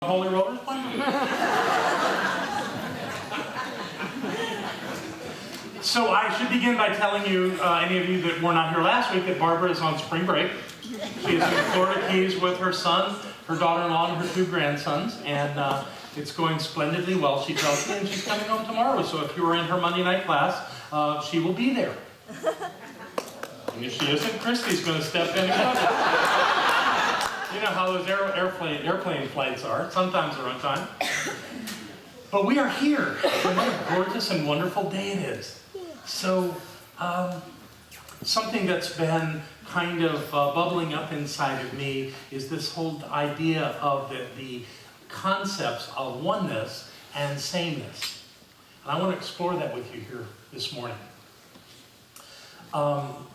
Holy Rollers playing? So I should begin by telling you, any of you that were not here last week, that Barbara is on spring break. She is in Florida Keys with her son, her daughter-in-law, and her 2 grandsons, and it's going splendidly well, she tells me, and she's coming home tomorrow. So if you were in her Monday night class, she will be there. And if she isn't, Christy's going to step in and cover. You know how those airplane flights are. Sometimes they're on time. But we are here, and what a gorgeous and wonderful day it is. So, something that's been kind of bubbling up inside of me is this whole idea of the concepts of oneness and sameness. And I want to explore that with you here this morning.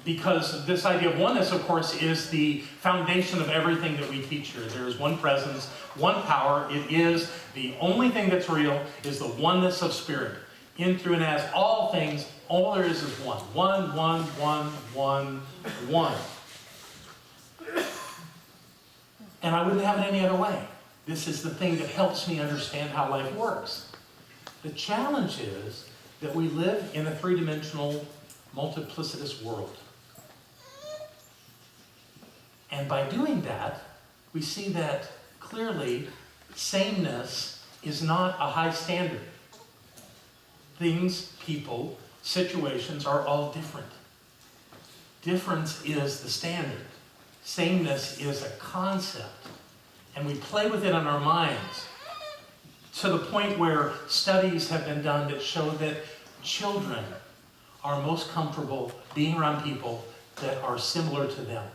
Because this idea of oneness, of course, is the foundation of everything that we teach here. There is one presence, one power. It is the only thing that's real, is the oneness of spirit. In, through, and as all things, all there is one. One, one, one, one, one. And I wouldn't have it any other way. This is the thing that helps me understand how life works. The challenge is that we live in a three-dimensional, multiplicitous world. And by doing that, we see that clearly sameness is not a high standard. Things, people, situations are all different. Difference is the standard. Sameness is a concept. And we play with it in our minds to the point where studies have been done that show that children are most comfortable being around people that are similar to them.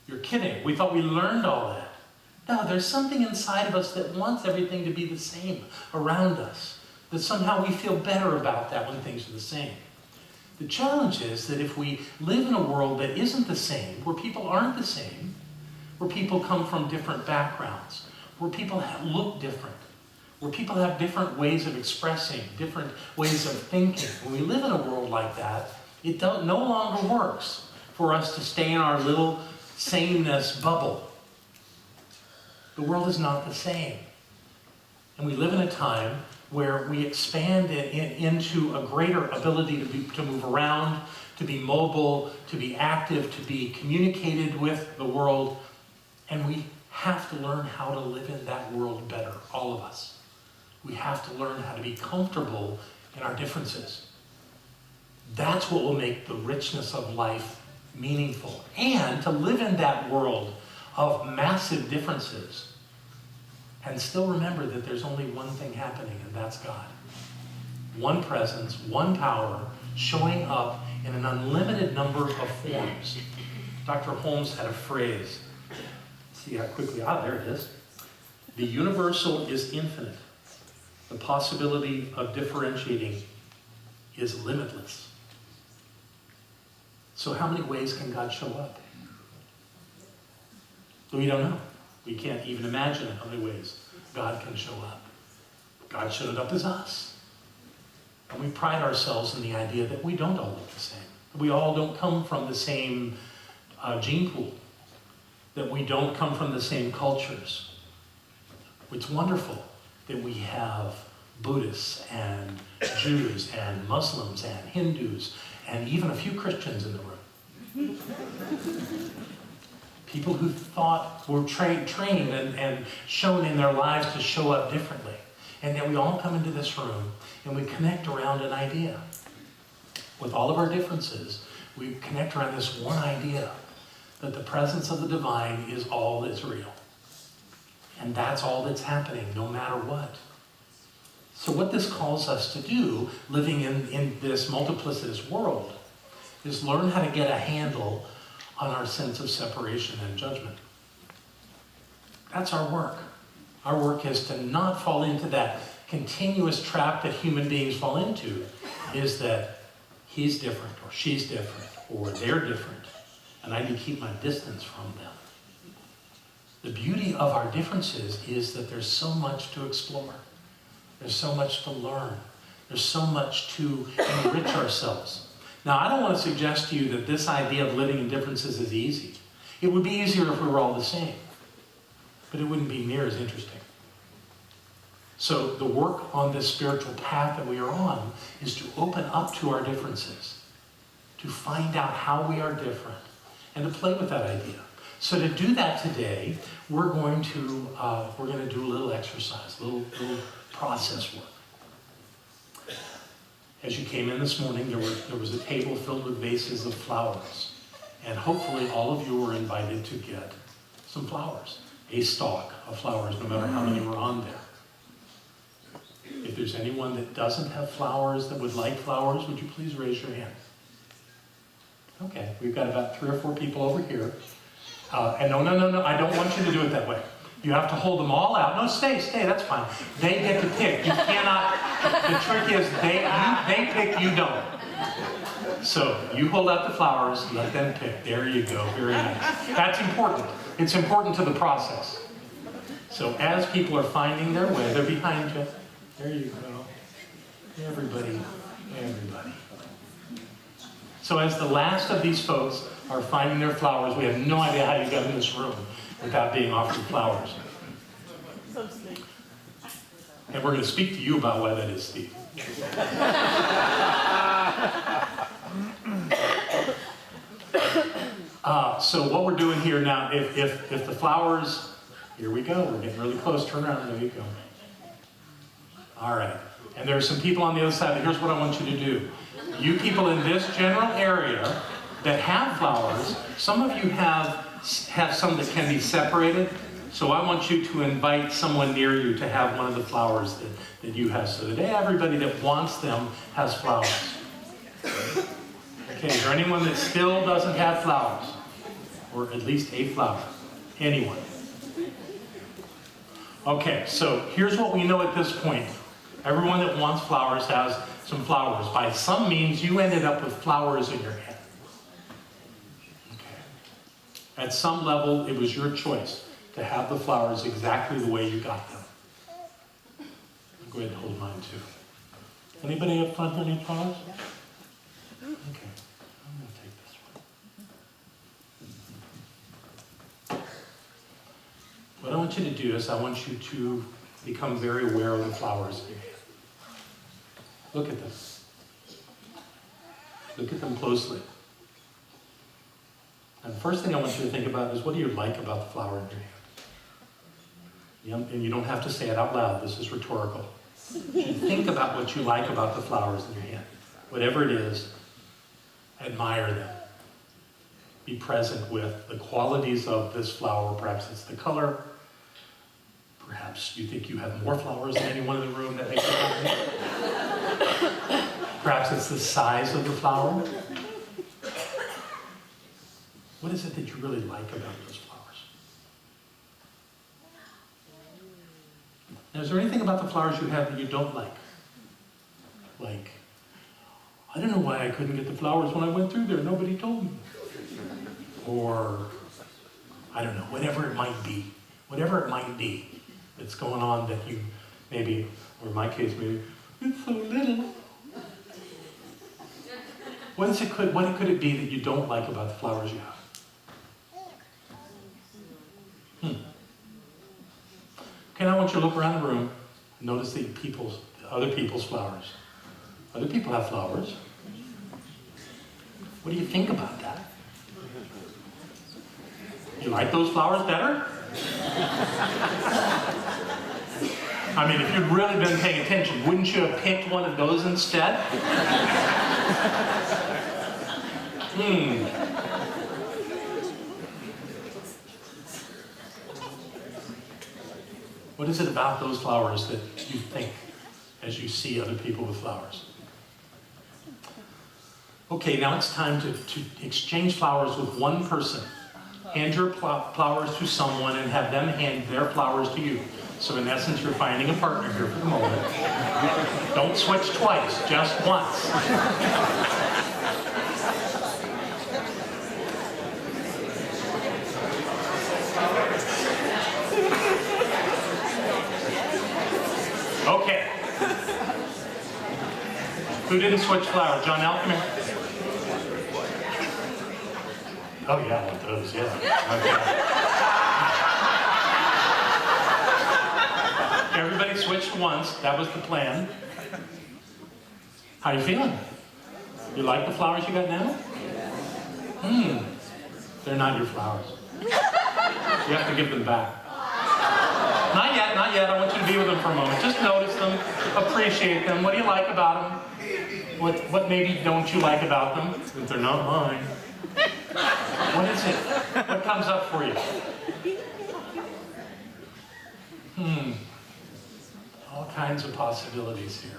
You're kidding. We thought we learned all that. No, there's something inside of us that wants everything to be the same around us. That somehow we feel better about that when things are the same. The challenge is that if we live in a world that isn't the same, where people aren't the same, where people come from different backgrounds, where people look different, where people have different ways of expressing, different ways of thinking. When we live in a world like that, it no longer works for us to stay in our little sameness bubble. The world is not the same. And we live in a time where we expand it into a greater ability to move around, to be mobile, to be active, to be communicated with the world. And we have to learn how to live in that world better, all of us. We have to learn how to be comfortable in our differences. That's what will make the richness of life meaningful. And to live in that world of massive differences and still remember that there's only one thing happening, and that's God. One presence, one power, showing up in an unlimited number of forms. Dr. Holmes had a phrase. See how quickly, there it is. The universal is infinite. The possibility of differentiating is limitless. So how many ways can God show up? We don't know. We can't even imagine how many ways God can show up. God showed up as us. And we pride ourselves in the idea that we don't all look the same. We all don't come from the same gene pool. That we don't come from the same cultures. It's wonderful that we have Buddhists and Jews and Muslims and Hindus and even a few Christians in the room. People who were trained and shown in their lives to show up differently. And yet we all come into this room and we connect around an idea. With all of our differences, we connect around this one idea that the presence of the divine is all that's real. And that's all that's happening, no matter what. So what this calls us to do, living in this multiplicitous world, is learn how to get a handle on our sense of separation and judgment. That's our work. Our work is to not fall into that continuous trap that human beings fall into, is that he's different, or she's different, or they're different, and I need to keep my distance from them. The beauty of our differences is that there's so much to explore. There's so much to learn. There's so much to enrich ourselves. Now, I don't want to suggest to you that this idea of living in differences is easy. It would be easier if we were all the same, but it wouldn't be near as interesting. So the work on this spiritual path that we are on is to open up to our differences, to find out how we are different, and to play with that idea. So to do that today, we're going to do a little exercise, a little process work. As you came in this morning, there was a table filled with vases of flowers. And hopefully all of you were invited to get some flowers, a stalk of flowers, no matter how many were on there. If there's anyone that doesn't have flowers, that would like flowers, would you please raise your hand? Okay, we've got about 3 or 4 people over here. And no, I don't want you to do it that way. You have to hold them all out. No, stay, that's fine. They get to pick. You cannot, the trick is they pick, you don't. So you hold out the flowers, let them pick. There you go, very nice. That's important. It's important to the process. So as people are finding their way, they're behind you. There you go. Everybody. So as the last of these folks are finding their flowers, we have no idea how you got in this room without being offered flowers. So sweet. And we're going to speak to you about why that is, Steve. So what we're doing here now, if the flowers, here we go, we're getting really close, turn around, there you go. All right, and there are some people on the other side, but here's what I want you to do. You people in this general area that have flowers, some of you have some that can be separated, so I want you to invite someone near you to have one of the flowers that you have, so that everybody that wants them has flowers. Okay, is there anyone that still doesn't have flowers? Or at least a flower? Anyone? Okay, so here's what we know at this point. Everyone that wants flowers has some flowers. By some means, you ended up with flowers in your head. Okay. At some level, it was your choice to have the flowers exactly the way you got them. I'll go ahead and hold mine too. Anybody up front any flowers? Okay. I'm going to take this one. What I want you to do is I want you to become very aware of the flowers in your hand. Look at them. Look at them closely. And the first thing I want you to think about is, what do you like about the flower in your hand? And you don't have to say it out loud. This is rhetorical. Think about what you like about the flowers in your hand. Whatever it is, admire them. Be present with the qualities of this flower. Perhaps it's the color. Perhaps you think you have more flowers than anyone in the room that makes it happen. Perhaps it's the size of the flower. What is it that you really like about those flowers? Now, is there anything about the flowers you have that you don't like? Like, I don't know why I couldn't get the flowers when I went through there. Nobody told me. Or, I don't know, whatever it might be. Whatever it might be that's going on that you maybe, or in my case, maybe, it's so little. What could it be that you don't like about the flowers you have? Okay, now I want you to look around the room and notice the other people's flowers. Other people have flowers. What do you think about that? You like those flowers better? I mean, if you'd really been paying attention, wouldn't you have picked one of those instead? What is it about those flowers that you think as you see other people with flowers? Okay, now it's time to exchange flowers with one person. Hand your flowers to someone and have them hand their flowers to you. So in essence, you're finding a partner here for the moment. Don't switch twice, just once. Okay. Who didn't switch flowers? John L., come here. Oh yeah, I want those, yeah. Okay. Everybody switch switched once. That was the plan. How you feeling? You like the flowers you got now? They're not your flowers. You have to give them back. Not yet, not yet. I want you to be with them for a moment. Just notice them, appreciate them. What do you like about them? What maybe don't you like about them? If they're not mine. What is it? What comes up for you? All kinds of possibilities here.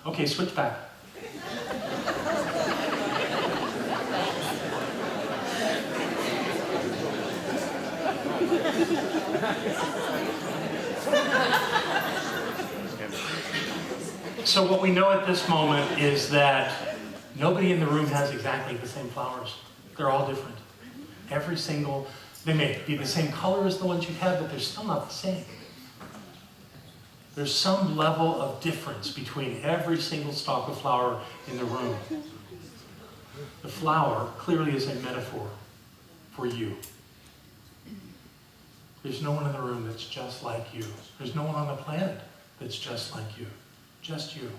Okay, switch back. So what we know at this moment is that nobody in the room has exactly the same flowers. They're all different. Every single, they may be the same color as the ones you have, but they're still not the same. There's some level of difference between every single stalk of flower in the room. The flower clearly is a metaphor for you. There's no one in the room that's just like you. There's no one on the planet that's just like you. Just you.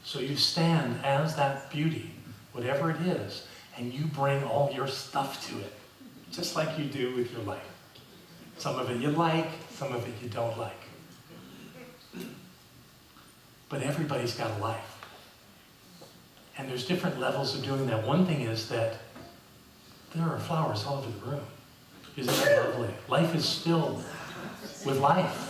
So you stand as that beauty, whatever it is, and you bring all your stuff to it, just like you do with your life. Some of it you like, some of it you don't like. But everybody's got a life. And there's different levels of doing that. One thing is that there are flowers all over the room. Isn't that lovely? Life is filled with life.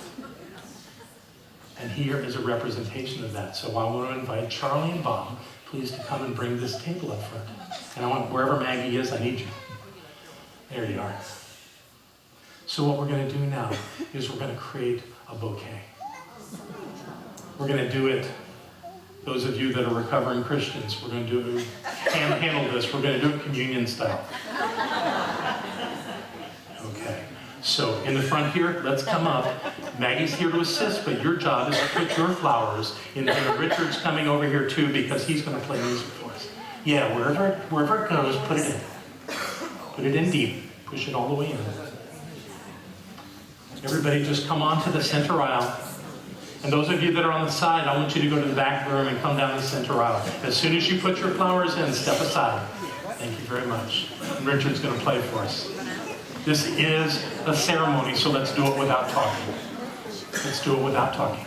And here is a representation of that. So I want to invite Charlie and Bob, please, to come and bring this table up front. And I want, wherever Maggie is, I need you. There you are. So what we're going to do now is we're going to create a bouquet. We're going to do it, those of you that are recovering Christians, we're going to handle this. We're going to do it communion style. Okay. So in the front here, let's come up. Maggie's here to assist, but your job is to put your flowers in. And Richard's coming over here too because he's going to play music for us. Yeah, wherever it goes, put it in. Put it in deep. Push it all the way in. Everybody just come on to the center aisle. And those of you that are on the side, I want you to go to the back room and come down the center aisle. As soon as you put your flowers in, step aside. Thank you very much. And Richard's going to play for us. This is a ceremony, so let's do it without talking. Let's do it without talking.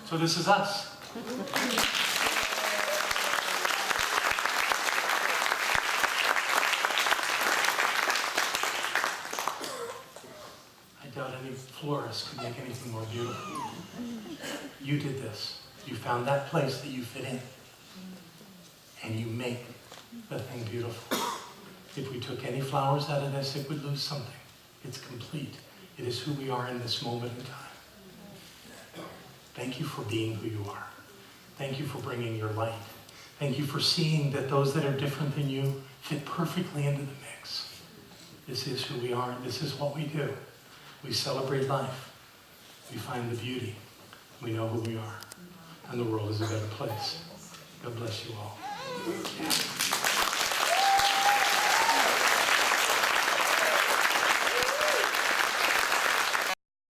So this is us. I doubt any florist could make anything more beautiful. You did this. You found that place that you fit in. And you make the thing beautiful. If we took any flowers out of this, it would lose something. It's complete. It is who we are in this moment in time. Thank you for being who you are. Thank you for bringing your light. Thank you for seeing that those that are different than you fit perfectly into the mix. This is who we are. This is what we do. We celebrate life. We find the beauty. We know who we are. And the world is a better place. God bless you all.